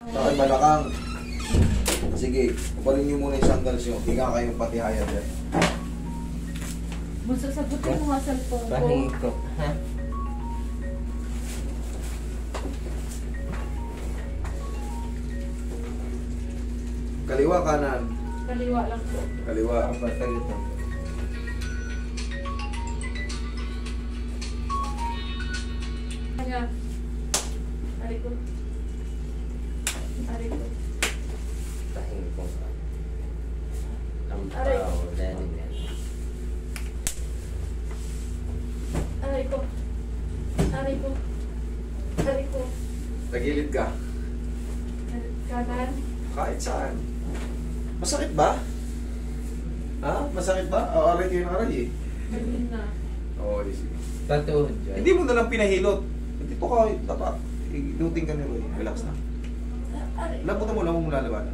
Saka balakang. Sige, kubalin niyo muna yung sandals nyo. Higa kayong patihayan dyan. Bunso, sagutin mo nga cellphone ko. Pahikot, ha? Kaliwa, kanan. Kaliwa lang po. Kaliwa. Apa sa ito? Kaya, ari ko. Ari ko. Pahikot. Ang Aray. pao, dali yan. Ari ko. Ari ko. Ari ko. Tagilid ka. Kanan. Kahit saan. Masakit ba? Ha? Masakit ba? O, aray kayo ng aray eh. Ganun na. Oo, sige. Tatuod dyan. Hindi mo na lang pinahilot. Dito ka, tapak. Iluting ka ni Roy. Relax na. Ari. Labutan mo lang mo lalaban.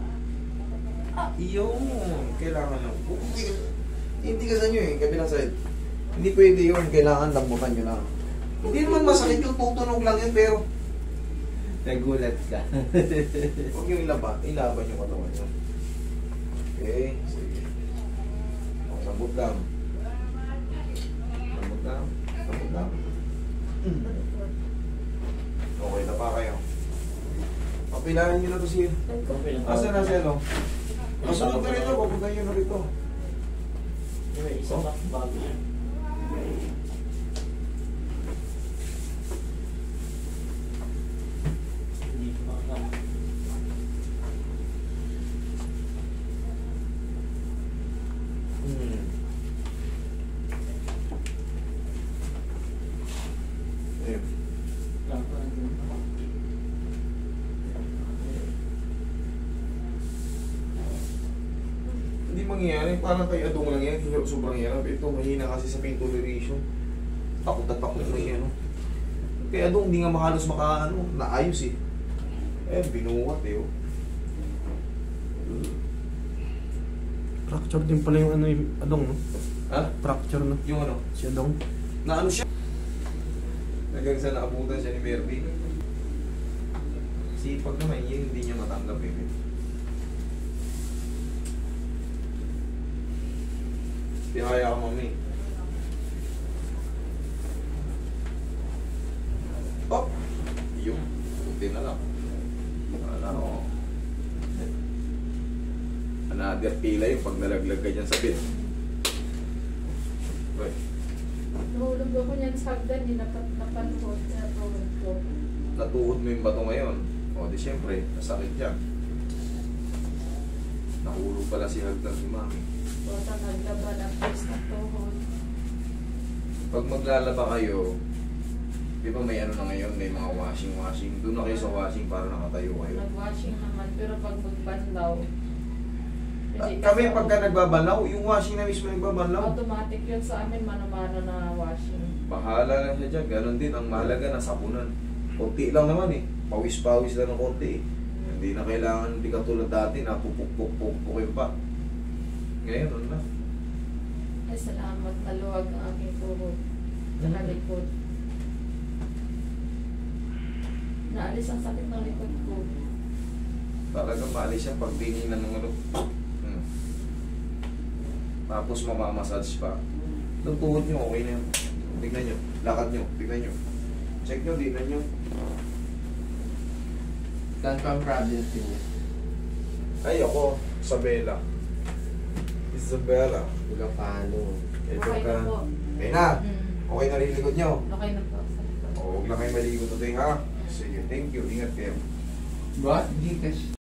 Iyon. Kailangan lang. Hindi ka sa inyo eh. Kabilang side. Hindi pwede yun. Kailangan lambutan nyo lang. Hindi naman masakit yung tutunog lang yun, pero Nagulat ka. huwag yung ilaban. Ilaban yung katawan nyo. Okay. Sige. O, sabot lang. Sabot lang. Sabot lang. Okay na pa kayo. Papilahan nyo na to siya. Asa na siya, no? Masunod na rito. Papunta nyo na rito. May isa pa bago yan. Hindi ko makakama. Ayun. Hindi mangyayari. Parang kay Adong lang yan. Sobrang hirap. Ito, mahina kasi sa pain toleration. Takot na takot na yan. Kaya Adong, hindi nga makalos naayos eh. Binuwat eh. Fracture din pala yung ano yung Adong, no? Ha? Fracture, no? Yung ano? Si Adong. Na ano siya? Hanggang sa naabutan siya ni Mervin. Sipag naman, yun hindi niya matanggap eh. Tihaya ka, mami. Oh! Yung, puti na lang. Wala ako. Another pila yung pag nalaglag ka dyan sa bed. Okay. Nahulog ako niyan sa hagdan, hindi napanuhod sa tuhod ko. Natuhod mo yung bato ngayon. O di syempre, nasakit yan. Nahulog pala si hagdan si mami. Bota naglaban ang face ng tuhod. Pag maglalaba kayo, di ba may ano na ngayon, may mga washing. Doon na kayo sa washing para nakatayo kayo. Nag-washing naman, pero pag magbanlaw, Kami pagka nagbabanlaw, yung washing na mismo nagbabanlaw. automatic yun sa amin, mano-mano na washing. Bahala lang siya dyan. Ganon din. Ang mahalaga na sapunan. Konti lang naman eh. Pawis-pawis lang ng konti eh. Hindi na kailangan, hindi katulad dati na pupuk-puk-puk-pukin pa. Ngayon, ano na. Ay, salamat. Naluwag ang aking tuhod. Sa likod. Naalis ang sakit ng likod ko. Talagang maalis siya pag tinginan ng ano. Tapos mamamassage pa. Itong tuhod nyo, okay na yun. Tignan nyo. Lakad nyo. Tignan nyo. Check nyo, tignan nyo. Saan pa ang problem niya? Ay, ako. Isabela. Isabela. Ilocano. Ito Okay ka. na po. Okay na. Mm. Okay na rin likod nyo. Okay na po. Sa likod. Huwag na kayo maligo today ha. Sige, thank you. Ingat kayo. What? Gcash.